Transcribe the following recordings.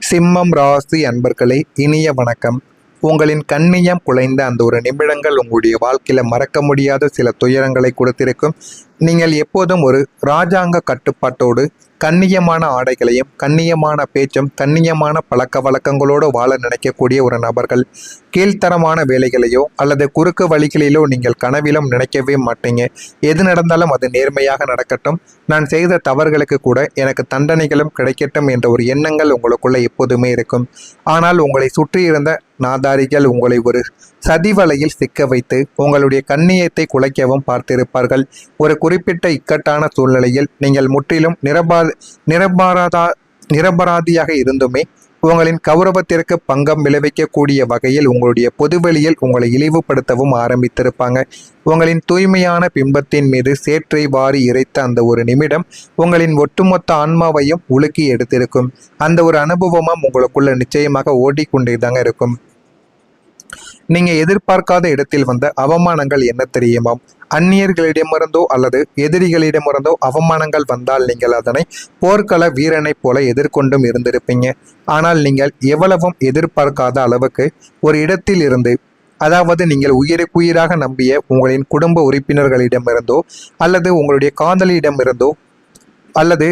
சிம்மம் ராசி அன்பர்களே, இனிய வணக்கம். உங்களின் கண்ணியம் குலைந்த அந்த ஒரு நிமிடங்கள் உங்களுடைய வாழ்க்கையில மறக்க முடியாத சில துயரங்களை கொடுத்திருக்கும். நீங்கள் எப்போதும் ஒரு இராஜாங்க கட்டுப்பாட்டோடு கண்ணியமான ஆடைகளையும் கண்ணியமான பேச்சும் கண்ணியமான பழக்க வழக்கங்களோடு வாழ நினைக்கக்கூடிய ஒரு நபர்கள். கீழ்த்தரமான வேலைகளையோ அல்லது குறுக்கு வழிகளிலோ நீங்கள் கனவிலும் நினைக்கவே மாட்டீங்க. எது நடந்தாலும் அது நேர்மையாக நடக்கட்டும், நான் செய்த தவறுகளுக்கு கூட எனக்கு தண்டனைகளும் கிடைக்கட்டும் என்ற ஒரு எண்ணங்கள் உங்களுக்குள்ள எப்போதுமே இருக்கும். ஆனால் உங்களை சுற்றியிருந்த நாதாரிகள் உங்களை ஒரு சதிவலையில் சிக்க வைத்து உங்களுடைய கண்ணியத்தை குலைக்கவும் பார்த்திருப்பார்கள். ஒரு குறிப்பிட்ட இக்கட்டான சூழ்நிலையில் நீங்கள் முற்றிலும் நிரபராதியாக இருந்துமே உங்களின் கௌரவத்திற்கு பங்கம் விளைவிக்கக்கூடிய வகையில் உங்களுடைய பொதுவெளியில் உங்களை இழிவுபடுத்தவும் ஆரம்பித்திருப்பாங்க. உங்களின் தூய்மையான பிம்பத்தின் மீது சேற்றை வாரி இறைத்த அந்த ஒரு நிமிடம் உங்களின் ஒட்டுமொத்த ஆன்மாவையும் உலுக்கி எடுத்திருக்கும். அந்த ஒரு அனுபவமும் உங்களுக்குள்ள நிச்சயமாக ஓடிக்கொண்டே தாங்க இருக்கும். நீங்க எதிர்பார்க்காத இடத்தில் வந்த அவமானங்கள் என்ன தெரியுமா? அந்நியர்களிடமிருந்தோ அல்லது எதிரிகளிடமிருந்தோ அவமானங்கள் வந்தால் நீங்கள் அதனை போர்க்கள வீரனைப் போல எதிர்கொண்டும் இருந்திருப்பீங்க. ஆனால் நீங்கள் எவ்வளவும் எதிர்பார்க்காத அளவுக்கு ஒரு இடத்தில் இருந்து, அதாவது நீங்கள் உயிராக நம்பிய உங்களின் குடும்ப உறுப்பினர்களிடமிருந்தோ அல்லது உங்களுடைய காதலியிடமிருந்தோ அல்லது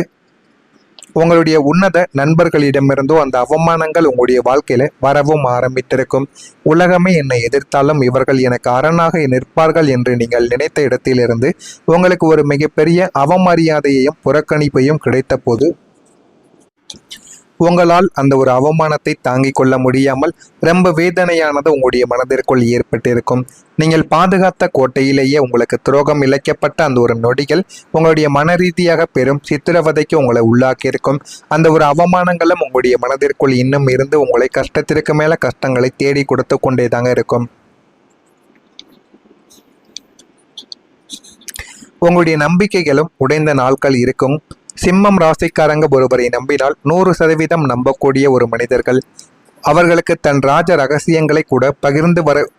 உங்களுடைய உன்னத நண்பர்களிடமிருந்தோ அந்த அவமானங்கள் உங்களுடைய வாழ்க்கையில வரவும் ஆரம்பித்திருக்கும். உலகமே என்னை எதிர்த்தாலும் இவர்கள் எனக்கு அரணாக நிற்பார்கள் என்று நீங்கள் நினைத்த இடத்திலிருந்து உங்களுக்கு ஒரு மிகப்பெரிய அவமரியாதையையும் புறக்கணிப்பையும் கிடைத்த போது உங்களால் அந்த ஒரு அவமானத்தை தாங்கிக் கொள்ள முடியாமல் ரொம்ப வேதனையானது உங்களுடைய மனதிற்குள் ஏற்பட்டிருக்கும். நீங்கள் பாதுகாத்த கோட்டையிலேயே உங்களுக்கு துரோகம் இழைக்கப்பட்ட அந்த ஒரு நொடிகள் உங்களுடைய மன ரீதியாக பெரும் சித்திரவதைக்கு உங்களை உள்ளாக்கியிருக்கும். அந்த ஒரு அவமானங்களும் உங்களுடைய மனதிற்குள் இன்னும் இருந்து உங்களை கஷ்டத்திற்கு மேல கஷ்டங்களை தேடி கொடுத்து கொண்டே தாங்க இருக்கும். உங்களுடைய நம்பிக்கைகளும் உடைந்த நாட்கள் இருக்கும். சிம்மம் ராசிக்காரங்க ஒருவரை நம்பினால் 100% நம்பக்கூடிய ஒரு மனிதர்கள். அவர்களுக்கு தன் ராஜ ரகசியங்களை கூட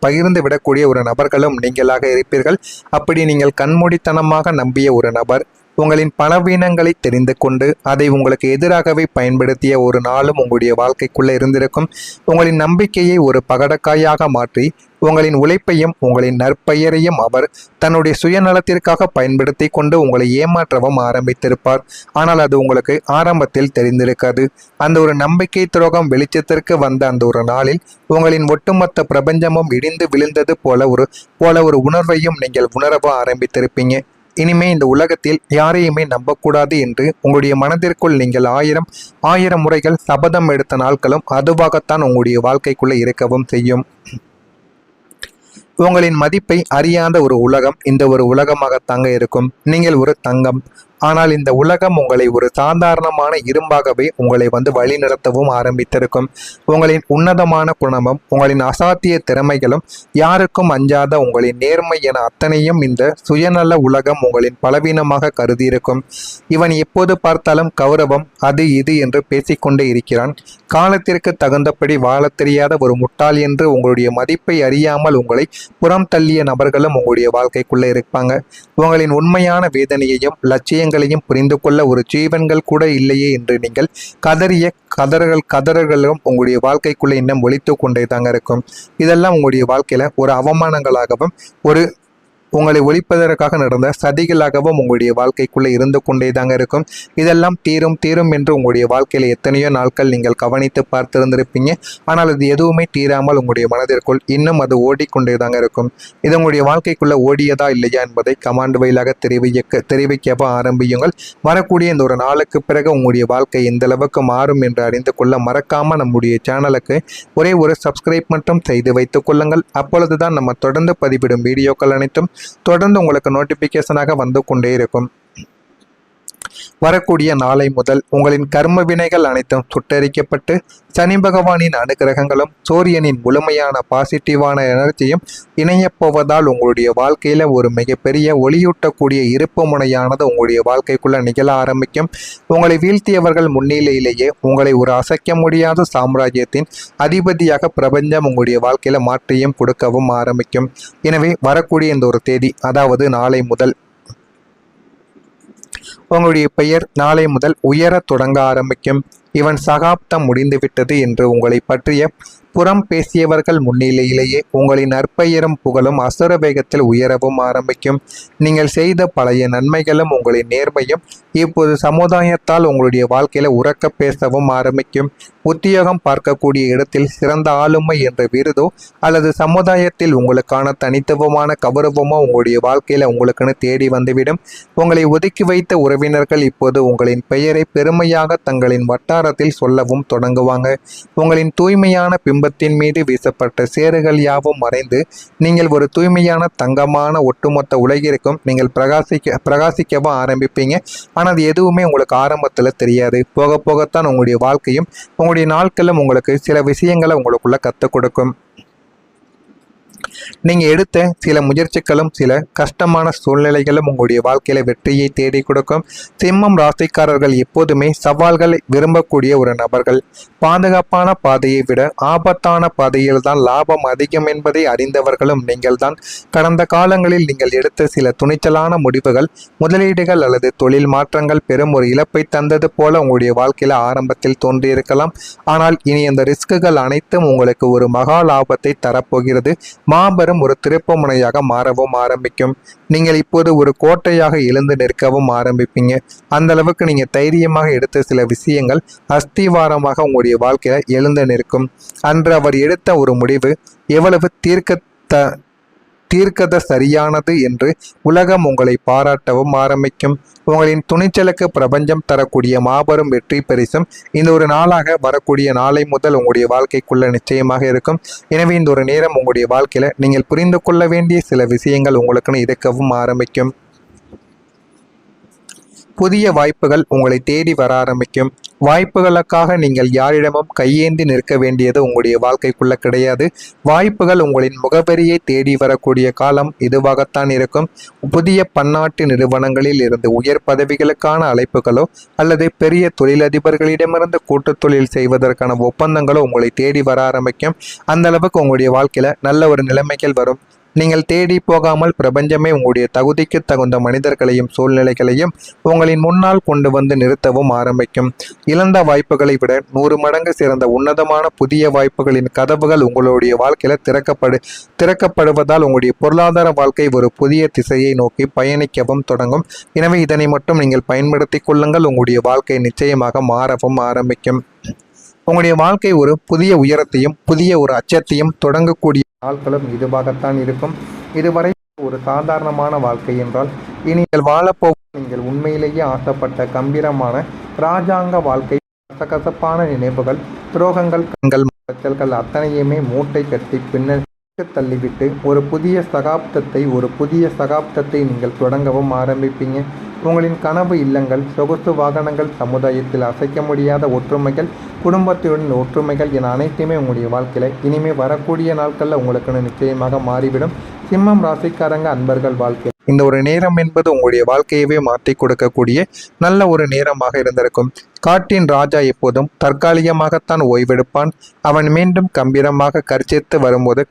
பகிர்ந்து விடக்கூடிய ஒரு நபர்களும் நீங்களாக இருப்பீர்கள். அப்படி நீங்கள் கண்மூடித்தனமாக நம்பிய ஒரு நபர் உங்களின் பலவீனங்களை தெரிந்து கொண்டு அதை உங்களுக்கு எதிராகவே பயன்படுத்திய ஒரு நாளும் உங்களுடைய வாழ்க்கைக்குள்ள இருந்திருக்கும். உங்களின் நம்பிக்கையை ஒரு பகடக்காயாக மாற்றி உங்களின் உழைப்பையும் உங்களின் நற்பெயரையும் அவர் தன்னுடைய சுயநலத்திற்காக பயன்படுத்தி கொண்டு உங்களை ஏமாற்றவும் ஆரம்பித்திருப்பார். ஆனால் அது உங்களுக்கு ஆரம்பத்தில் தெரிந்திருக்காது. அந்த ஒரு நம்பிக்கை துரோகம் வெளிச்சத்திற்கு வந்த அந்த ஒரு நாளில் உங்களின் ஒட்டுமொத்த பிரபஞ்சமும் இடிந்து விழுந்தது போல ஒரு உணர்வையும் நீங்கள் உணரவும் ஆரம்பித்திருப்பீங்க. இனிமே இந்த உலகத்தில் யாரையுமே நம்பக்கூடாது என்று உங்களுடைய மனதிற்குள் நீங்கள் ஆயிரம் முறைகள் சபதம் எடுத்த நாட்களும் அதுவாகத்தான் உங்களுடைய வாழ்க்கைக்குள்ள இருக்கவும் செய்யும். உங்களின் மதிப்பை அறியாத ஒரு உலகம் இந்த ஒரு உலகமாகத்தாங்க இருக்கும். நீங்கள் ஒரு தங்கம். ஆனால் இந்த உலகம் உங்களை ஒரு சாதாரணமான இரும்பாகவே உங்களை வழி நடத்தவும் ஆரம்பித்திருக்கும். உங்களின் உன்னதமான குணமும் உங்களின் அசாத்திய திறமைகளும் யாருக்கும் அஞ்சாத உங்களின் நேர்மை என அத்தனையும் இந்த சுயநல உலகம் உங்களின் பலவீனமாக கருதியிருக்கும். இவன் எப்போது பார்த்தாலும் கௌரவம் அது இது என்று பேசிக்கொண்டே இருக்கிறான். காலத்திற்கு தகுந்தபடி வாழ தெரியாத ஒரு முட்டாள் என்று உங்களுடைய மதிப்பை அறியாமல் உங்களை புறம் தள்ளிய நபர்களும் உங்களுடைய வாழ்க்கைக்குள்ள இருப்பாங்க. உங்களின் உண்மையான வேதனையையும் லட்சியங்களையும் புரிந்து கொள்ள ஒரு ஜீவன்கள் கூட இல்லையே என்று நீங்கள் கதறிய கதறல்களும் உங்களுடைய வாழ்க்கைக்குள்ள இன்னும் ஒலித்து கொண்டே தாங்க இருக்கும். இதெல்லாம் உங்களுடைய வாழ்க்கையில ஒரு அவமானங்களாகவும் ஒரு உங்களை ஒழிப்பதற்காக நடந்த சதிகளாகவும் உங்களுடைய வாழ்க்கைக்குள்ளே இருந்து கொண்டே தாங்க இருக்கும். இதெல்லாம் தீரும் என்று உங்களுடைய வாழ்க்கையில் எத்தனையோ நாட்கள் நீங்கள் கவனித்து பார்த்திருந்திருப்பீங்க. ஆனால் அது எதுவுமே தீராமல் உங்களுடைய மனதிற்குள் இன்னும் அது ஓடிக்கொண்டே தாங்க இருக்கும். இது உங்களுடைய வாழ்க்கைக்குள்ளே ஓடியதா இல்லையா என்பதை கமாண்ட் வழியாக தெரிவிக்க ஆரம்பியுங்கள். வரக்கூடிய இந்த ஒரு நாளுக்கு பிறகு உங்களுடைய வாழ்க்கை எந்த அளவுக்கு மாறும் என்று அறிந்து கொள்ள மறக்காமல் நம்முடைய சேனலுக்கு ஒரே ஒரு சப்ஸ்கிரைப் மட்டும் செய்து வைத்துக் கொள்ளுங்கள். அப்பொழுதுதான் நம்ம தொடர்ந்து பதிவிடும் வீடியோக்கள் அனைத்தும் தொடர்ந்து உங்களுக்கு நோட்டிபிகேஷனாக வந்து கொண்டே இருக்கும். வரக்கூடிய நாளை முதல் உங்களின் கர்ம வினைகள் அனைத்தும் சுட்டரிக்கப்பட்டு சனி பகவானின் அனுகிரகங்களும் சூரியனின் முழுமையான பாசிட்டிவான எனர்ஜியும் இணையப்போவதால் உங்களுடைய வாழ்க்கையில ஒரு மிகப்பெரிய ஒளியூட்டக்கூடிய இருப்பு முனையானது உங்களுடைய வாழ்க்கைக்குள்ள நிகழ ஆரம்பிக்கும். உங்களை வீழ்த்தியவர்கள் முன்னிலையிலேயே உங்களை ஒரு அசைக்க முடியாத சாம்ராஜ்யத்தின் அதிபதியாக பிரபஞ்சம் உங்களுடைய வாழ்க்கையில மாற்றியும் கொடுக்கவும் ஆரம்பிக்கும். எனவே வரக்கூடிய இந்த ஒரு தேதி, அதாவது நாளை முதல் உங்களுடைய பெயர் நாளை முதல் உயரத் தொடங்க ஆரம்பிக்கும். இவன் சகாப்தம் முடிந்துவிட்டது என்று உங்களை பற்றிய புறம் பேசியவர்கள் முன்னிலையிலேயே உங்களின் நற்பெயரும் புகழும் அசுர வேகத்தில் உயரவும் ஆரம்பிக்கும். நீங்கள் செய்த பழைய நன்மைகளும் உங்களின் நேர்மையும் இப்போது சமுதாயத்தால் உங்களுடைய வாழ்க்கையில உறக்க பேசவும் ஆரம்பிக்கும். உத்தியோகம் பார்க்கக்கூடிய இடத்தில் சிறந்த ஆளுமை என்ற விருதோ அல்லது சமுதாயத்தில் உங்களுக்கான தனித்துவமான கௌரவமோ உங்களுடைய வாழ்க்கையில உங்களுக்குன்னு தேடி வந்துவிடும். உங்களை ஒதுக்கி வைத்த உறவினர்கள் இப்போது உங்களின் பெயரை பெருமையாக தங்களின் வட்டாரத்தில் சொல்லவும் தொடங்குவாங்க. உங்களின் தூய்மையான பிம்பத்தின் மீது வீசப்பட்ட சேறுகள் யாவும் மறைந்து நீங்கள் ஒரு தூய்மையான தங்கமான ஒட்டுமொத்த உலகிற்கும் நீங்கள் பிரகாசிக்கவும் ஆரம்பிப்பீங்க. ஆனால் அது எதுவுமே உங்களுக்கு ஆரம்பத்தில் தெரியாது. போக போகத்தான் உங்களுடைய வாழ்க்கையும் உங்களுடைய நாட்களும் உங்களுக்கு சில விஷயங்களை உங்களுக்குள்ள கற்றுக் கொடுக்கும். நீங்கள் எடுத்த சில முயற்சிகளும் சில கஷ்டமான சூழ்நிலைகளும் உங்களுடைய வாழ்க்கையில வெற்றியை தேடி கொடுக்கும். சிம்மம் ராசிக்காரர்கள் எப்போதுமே சவால்களை விரும்பக்கூடிய ஒரு நபர்கள். பாதுகாப்பான பாதையை விட ஆபத்தான பாதையில் தான் லாபம் அதிகம் என்பதை அறிந்தவர்களும் நீங்கள் தான். கடந்த காலங்களில் நீங்கள் எடுத்த சில துணிச்சலான முடிவுகள், முதலீடுகள் அல்லது தொழில் மாற்றங்கள் பெரும் ஒரு இழப்பை தந்தது போல உங்களுடைய வாழ்க்கையில ஆரம்பத்தில் தோன்றியிருக்கலாம். ஆனால் இனி அந்த ரிஸ்குகள் அனைத்தும் உங்களுக்கு ஒரு மகா லாபத்தை தரப்போகிறது. மாபெரும் ஒரு திருப்பு முனையாக மாறவும் ஆரம்பிக்கும். நீங்கள் இப்போது ஒரு கோட்டையாக எழுந்து நிற்கவும் ஆரம்பிப்பீங்க. அந்த அளவுக்கு நீங்க தைரியமாக எடுத்த சில விஷயங்கள் அஸ்திவாரமாக உங்களுடைய வாழ்க்கையில எழுந்து நிற்கும். அன்று அவர் எடுத்த ஒரு முடிவு எவ்வளவு தீர்க்கத சரியானது என்று உலகம் உங்களை பாராட்டவும் ஆரம்பிக்கும். உங்களின் துணிச்சலுக்கு பிரபஞ்சம் தரக்கூடிய மாபெரும் வெற்றி பரிசும் இந்த ஒரு நாளாக வரக்கூடிய நாளை முதல் உங்களுடைய வாழ்க்கைக்குள்ள நிச்சயமாக இருக்கும். எனவே இந்த ஒரு நேரம் உங்களுடைய வாழ்க்கையில நீங்கள் புரிந்து கொள்ள வேண்டிய சில விஷயங்கள் உங்களுக்குன்னு இருக்கவும் ஆரம்பிக்கும். புதிய வாய்ப்புகள் உங்களை தேடி வர ஆரம்பிக்கும். வாய்ப்புகளுக்காக நீங்கள் யாரிடமும் கையேந்தி நிற்க வேண்டியது உங்களுடைய வாழ்க்கைக்குள்ள கிடையாது. வாய்ப்புகள் உங்களின் முகவரியை தேடி வரக்கூடிய காலம் இதுவாகத்தான் இருக்கும். புதிய பன்னாட்டு நிறுவனங்களில் இருந்து உயர் பதவிகளுக்கான அழைப்புகளோ அல்லது பெரிய தொழிலதிபர்களிடமிருந்து கூட்டு தொழில் செய்வதற்கான ஒப்பந்தங்களோ உங்களை தேடி வர ஆரம்பிக்கும். அந்த அளவுக்கு உங்களுடைய வாழ்க்கையில நல்ல ஒரு நிலைமைகள் வரும். நீங்கள் தேடி போகாமல் பிரபஞ்சமே உங்களுடைய தகுதிக்கு தகுந்த மனிதர்களையும் சூழ்நிலைகளையும் உங்களின் முன்னால் கொண்டு வந்து நிறுத்தவும் ஆரம்பிக்கும். இழந்த வாய்ப்புகளை விட 100 மடங்கு சிறந்த உன்னதமான புதிய வாய்ப்புகளின் கதவுகள் உங்களுடைய வாழ்க்கையில திறக்கப்படுவதால் உங்களுடைய பொருளாதார வாழ்க்கை ஒரு புதிய திசையை நோக்கி பயணிக்கவும் தொடங்கும். எனவே இதனை மட்டும் நீங்கள் பயன்படுத்தி கொள்ளுங்கள். உங்களுடைய வாழ்க்கை நிச்சயமாக மாறவும் ஆரம்பிக்கும். உங்களுடைய வாழ்க்கை ஒரு புதிய உயரத்தையும் புதிய ஒரு அச்சத்தையும் தொடங்கக்கூடிய நாட்களும் இதுவாகத்தான் இருக்கும். இதுவரை ஒரு சாதாரணமான வாழ்க்கை என்றால் இனி நீங்கள் வாழப்போகும் நீங்கள் உண்மையிலேயே ஆசைப்பட்ட கம்பீரமான இராஜாங்க வாழ்க்கை. கசகசப்பான நினைவுகள், துரோகங்கள், கண்கள், மச்சல்கள் அத்தனையுமே மூட்டை கட்டி பின்னர் தள்ளிவிட்டு ஒரு புதிய சகாப்தத்தை நீங்கள் தொடங்கவும் ஆரம்பிப்பீங்க. உங்களின் கனவு இல்லங்கள், சொகுசு வாகனங்கள், சமுதாயத்தில் அசைக்க முடியாத ஒற்றுமைகள், குடும்பத்துடன் ஒற்றுமைகள் என அனைத்துமே உங்களுடைய வாழ்க்கையில இனிமே வரக்கூடிய நாட்களில் உங்களுக்குன்னு நிச்சயமாக மாறிவிடும். சிம்மம் ராசிக்காரங்க அன்பர்கள் வாழ்க்கை இந்த ஒரு நேரம் என்பது உங்களுடைய வாழ்க்கையவே மாற்றி கொடுக்கக்கூடிய நல்ல ஒரு நேரமாக இருந்திருக்கும். காட்டின் ராஜா எப்போதும் தற்காலிகமாகத்தான் ஓய்வெடுப்பான். அவன் மீண்டும் கம்பீரமாக கர்ஜித்து வரும்போது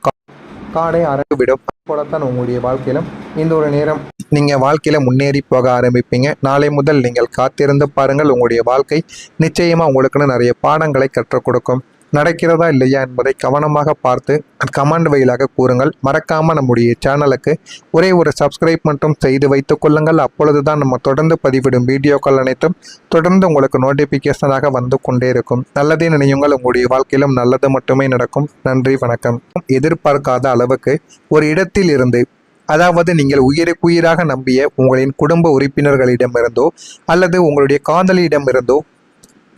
காடை அரங்கு விடும். போலத்தான் உங்களுடைய வாழ்க்கையிலும் இந்த ஒரு நேரம் நீங்கள் வாழ்க்கையில் முன்னேறி போக ஆரம்பிப்பீங்க. நாளை முதல் நீங்கள் காத்திருந்து பாருங்கள். உங்களுடைய வாழ்க்கை நிச்சயமாக உங்களுக்குன்னு நிறைய பாடங்களை கற்றுக் கொடுக்கும். நடக்கிறதா இல்லையா என்பதை கவனமாக பார்த்து கமெண்ட் வழியாக கூறுங்கள். மறக்காமல் நம்முடைய சேனலுக்கு ஒரே ஒரு சப்ஸ்கிரைப் மட்டும் செய்து வைத்துக் கொள்ளுங்கள். அப்பொழுது தான் நம்ம தொடர்ந்து பதிவிடும் வீடியோக்கள் அனைத்தும் தொடர்ந்து உங்களுக்கு நோட்டிஃபிகேஷனாக வந்து கொண்டே இருக்கும். நல்லதே நினையுங்கள். உங்களுடைய வாழ்க்கையிலும் நல்லது மட்டுமே நடக்கும். நன்றி, வணக்கம். எதிர்பார்க்காத அளவுக்கு ஒரு இடத்தில் இருந்து, அதாவது நீங்கள் உயிராக நம்பிய உங்களின் குடும்ப உறுப்பினர்களிடமிருந்தோ அல்லது உங்களுடைய காதலியிடமிருந்தோ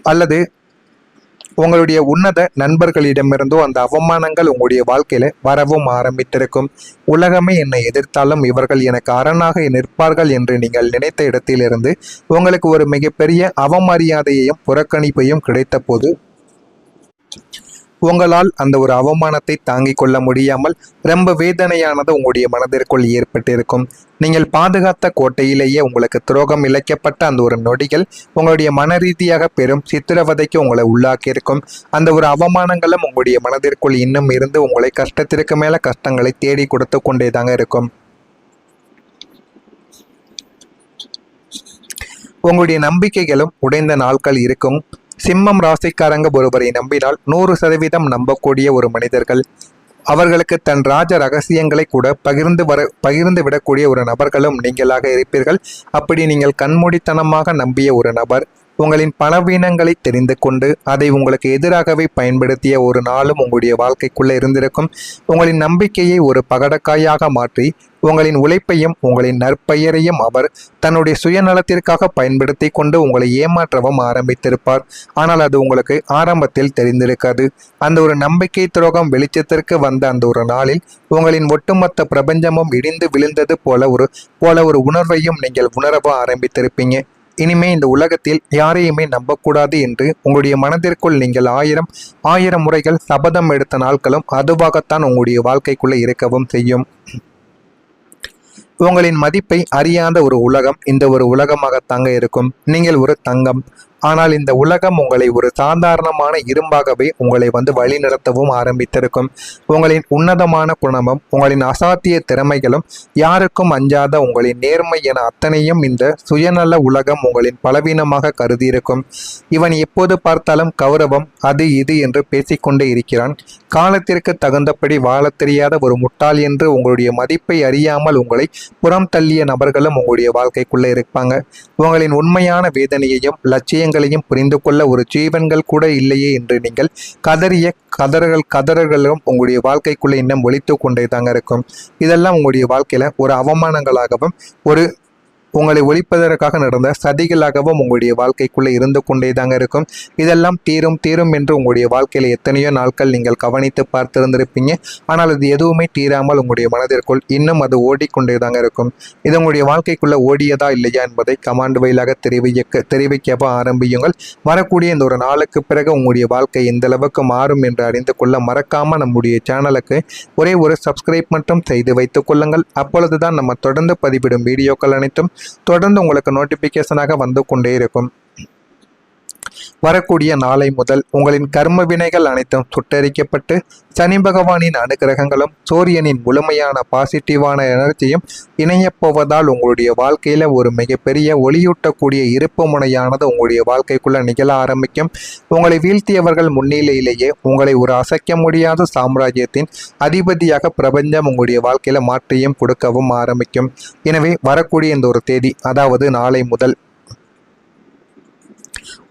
அல்லது உங்களுடைய உன்னத நண்பர்களிடமிருந்தோ அந்த அவமானங்கள் உங்களுடைய வாழ்க்கையில வரவும் ஆரம்பித்திருக்கும். உலகமே என்னை எதிர்த்தாலும் இவர்கள் எனக்கு அரணாக நிற்பார்கள் என்று நீங்கள் நினைத்த இடத்திலிருந்து உங்களுக்கு ஒரு மிகப்பெரிய அவமரியாதையையும் புறக்கணிப்பையும் கிடைத்த போது உங்களால் அந்த ஒரு அவமானத்தை தாங்கிக் கொள்ள முடியாமல் ரொம்ப வேதனையானது உங்களுடைய மனதிற்குள் ஏற்பட்டிருக்கும். நீங்கள் பாதுகாத்த கோட்டையிலேயே உங்களுக்கு துரோகம் இழைக்கப்பட்ட அந்த ஒரு நொடிகள் உங்களுடைய மன ரீதியாக பெரும் சித்திரவதைக்கு உங்களை உள்ளாக்கியிருக்கும். அந்த ஒரு அவமானங்களும் உங்களுடைய மனதிற்குள் இன்னும் இருந்து உங்களை கஷ்டத்திற்கு மேல கஷ்டங்களை தேடி கொடுத்து கொண்டே தாங்க இருக்கும். உங்களுடைய நம்பிக்கைகளும் உடைந்த நாட்கள் இருக்கும். சிம்மம் ராசிக்காரங்க ஒருவரை நம்பினால் 100% நம்பக்கூடிய ஒரு மனிதர்கள். அவர்களுக்கு தன் ராஜ ரகசியங்களை கூட பகிர்ந்து விடக்கூடிய ஒரு நபர்களும் நீங்களாக இருப்பீர்கள். அப்படி நீங்கள் கண்மூடித்தனமாக நம்பிய ஒரு நபர் உங்களின் பலவீனங்களை தெரிந்து கொண்டு அதை உங்களுக்கு எதிராகவே பயன்படுத்திய ஒரு நாளும் உங்களுடைய வாழ்க்கைக்குள்ள இருந்திருக்கும். உங்களின் நம்பிக்கையை ஒரு பகடக்காயாக மாற்றி உங்களின் உழைப்பையும் உங்களின் நற்பெயரையும் அவர் தன்னுடைய சுயநலத்திற்காக பயன்படுத்தி கொண்டு உங்களை ஏமாற்றவும் ஆரம்பித்திருப்பார். ஆனால் அது உங்களுக்கு ஆரம்பத்தில் தெரிந்திருக்காது. அந்த ஒரு நம்பிக்கை துரோகம் வெளிச்சத்திற்கு வந்த அந்த ஒரு நாளில் உங்களின் ஒட்டுமொத்த பிரபஞ்சமும் இடிந்து விழுந்தது போல ஒரு உணர்வையும் நீங்கள் உணரவும் ஆரம்பித்திருப்பீங்க. இனிமே இந்த உலகத்தில் யாரையுமே நம்பக்கூடாது என்று உங்களுடைய மனதிற்குள் நீங்கள் ஆயிரம் முறைகள் சபதம் எடுத்த நாட்களும் அதுவாகத்தான் உங்களுடைய வாழ்க்கைக்குள்ளே இருக்கவும் செய்யும். உங்களின் மதிப்பை அறியாத ஒரு உலகம் இந்த ஒரு உலகமாகத்தாங்க இருக்கும். நீங்கள் ஒரு தங்கம். ஆனால் இந்த உலகம் உங்களை ஒரு சாதாரணமான இரும்பாகவே உங்களை வழிநடத்தவும் ஆரம்பித்திருக்கும். உங்களின் உன்னதமான குணமும் உங்களின் அசாத்திய திறமைகளும் யாருக்கும் அஞ்சாத உங்களின் நேர்மை என அத்தனையும் இந்த சுயநல உலகம் உங்களின் பலவீனமாக கருதியிருக்கும். இவன் எப்போது பார்த்தாலும் கௌரவம் அது இது என்று பேசிக்கொண்டே இருக்கிறான். காலத்திற்கு தகுந்தபடி வாழ தெரியாத ஒரு முட்டாள் என்று உங்களுடைய மதிப்பை அறியாமல் உங்களை புறம் தள்ளிய நபர்களும் உங்களுடைய வாழ்க்கைக்குள்ளே இருப்பாங்க. உங்களின் உண்மையான வேதனையையும் லட்சியங்களையும் புரிந்து கொள்ள ஒரு ஜீவன்கள் கூட இல்லையே என்று நீங்கள் கதறிய கதறல்களும் உங்களுடைய வாழ்க்கைக்குள்ளே இன்னும் ஒலித்து கொண்டே தாங்க இருக்கும். இதெல்லாம் உங்களுடைய வாழ்க்கையில ஒரு அவமானங்களாகவும் உங்களை ஒழிப்பதற்காக நடந்த சதிகளாகவும் உங்களுடைய வாழ்க்கைக்குள்ளே இருந்து கொண்டே தாங்க இருக்கும். இதெல்லாம் தீரும் என்று உங்களுடைய வாழ்க்கையில் எத்தனையோ நாட்கள் நீங்கள் கவனித்து பார்த்திருந்திருப்பீங்க. ஆனால் அது எதுவுமே தீராமல் உங்களுடைய மனதிற்குள் இன்னும் அது ஓடிக்கொண்டே தாங்க இருக்கும். இது உங்களுடைய வாழ்க்கைக்குள்ளே ஓடியதா இல்லையா என்பதை கமாண்ட் வழியாக தெரிவிக்க ஆரம்பியுங்கள். வரக்கூடிய இந்த ஒரு நாளுக்கு பிறகு உங்களுடைய வாழ்க்கை எந்த அளவுக்கு மாறும் என்று அறிந்து கொள்ள மறக்காம நம்முடைய சேனலுக்கு ஒரே ஒரு சப்ஸ்கிரைப் மட்டும் செய்து வைத்துக் கொள்ளுங்கள். அப்பொழுதுதான் நம்ம தொடர்ந்து பதிவிடும் வீடியோக்கள் அனைத்தும் தொடர்ந்து உங்களுக்கு நோட்டிபிகேஷனாக வந்து கொண்டே இருக்கும். வரக்கூடிய நாளை முதல் உங்களின் கர்ம வினைகள் அனைத்தும் சுட்டரிக்கப்பட்டு சனி பகவானின் அனுகிரகங்களும் சூரியனின் முழுமையான பாசிட்டிவான எனர்ஜியும் இணையப் போவதால் உங்களுடைய வாழ்க்கையில ஒரு மிகப்பெரிய ஒளியூட்டக்கூடிய இருப்பு முனையானது உங்களுடைய வாழ்க்கைக்குள்ள நிகழ ஆரம்பிக்கும். உங்களை வீழ்த்தியவர்கள் முன்னிலையிலேயே உங்களை ஒரு அசைக்க முடியாத சாம்ராஜ்யத்தின் அதிபதியாக பிரபஞ்சம் உங்களுடைய வாழ்க்கையில மாற்றியும் கொடுக்கவும் ஆரம்பிக்கும். எனவே வரக்கூடிய இந்த ஒரு தேதி, அதாவது நாளை முதல்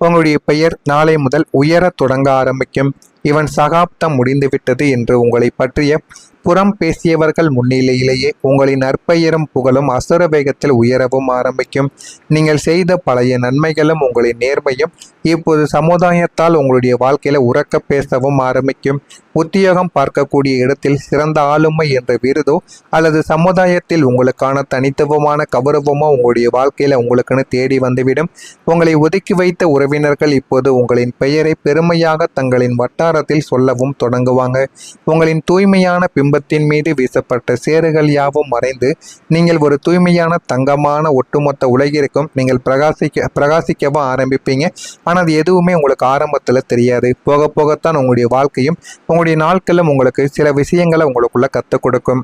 உங்களுடைய பெயர் நாளை முதல் உயர தொடங்க ஆரம்பிக்கும். இவன் சகாப்தம் முடிந்துவிட்டது என்று உங்களை பற்றிய புறம் பேசியவர்கள் முன்னிலையிலேயே உங்களின் நற்பெயரும் புகழும் அசுர வேகத்தில் உயரவும் ஆரம்பிக்கும். நீங்கள் செய்த பழைய நன்மைகளும் உங்களின் நேர்மையும் இப்போது சமுதாயத்தால் உங்களுடைய வாழ்க்கையில உறக்க பேசவும் ஆரம்பிக்கும். உத்தியோகம் பார்க்கக்கூடிய இடத்தில் சிறந்த ஆளுமை என்ற விருதோ அல்லது சமுதாயத்தில் உங்களுக்கான தனித்துவமான கௌரவமோ உங்களுடைய வாழ்க்கையில உங்களுக்குன்னு தேடி வந்துவிடும். உங்களை ஒதுக்கி வைத்த உறவினர்கள் இப்போது உங்களின் பெயரை பெருமையாக தங்களின் வட்டாரத்தில் சொல்லவும் தொடங்குவாங்க. உங்களின் தூய்மையான பிம்பத்தின் மீது வீசப்பட்ட சேறுகள் யாவும் மறைந்து நீங்கள் ஒரு தூய்மையான தங்கமான ஒட்டுமொத்த உலகிற்கும் நீங்கள் பிரகாசிக்கவும் ஆரம்பிப்பீங்க. ஆனால் அது எதுவுமே உங்களுக்கு ஆரம்பத்தில் தெரியாது. போக போகத்தான் உங்களுடைய வாழ்க்கையும் உங்களுடைய நாட்களும் உங்களுக்கு சில விஷயங்களை உங்களுக்குள்ள கற்றுக் கொடுக்கும்.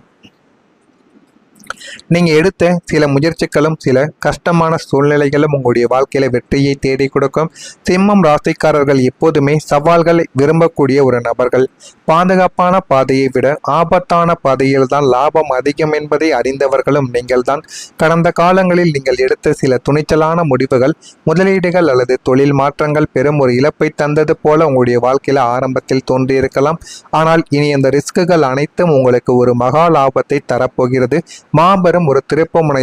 நீங்கள் எடுத்த சில முயற்சிகளும் சில கஷ்டமான சூழ்நிலைகளும் உங்களுடைய வாழ்க்கையில வெற்றியை தேடி கொடுக்கும். சிம்மம் ராசிக்காரர்கள் எப்போதுமே சவால்களை விரும்பக்கூடிய ஒரு நபர்கள். பாதுகாப்பான பாதையை விட ஆபத்தான பாதையில் தான் லாபம் அதிகம் என்பதை அறிந்தவர்களும் நீங்கள் தான். கடந்த காலங்களில் நீங்கள் எடுத்த சில துணிச்சலான முடிவுகள், முதலீடுகள் அல்லது தொழில் மாற்றங்கள் பெரும் ஒரு இழப்பை தந்தது போல உங்களுடைய வாழ்க்கையில ஆரம்பத்தில் தோன்றியிருக்கலாம். ஆனால் இனி அந்த ரிஸ்குகள் அனைத்தும் உங்களுக்கு ஒரு மகா லாபத்தை தரப்போகிறது. மாபெரும் ஒரு திருப்புமுனை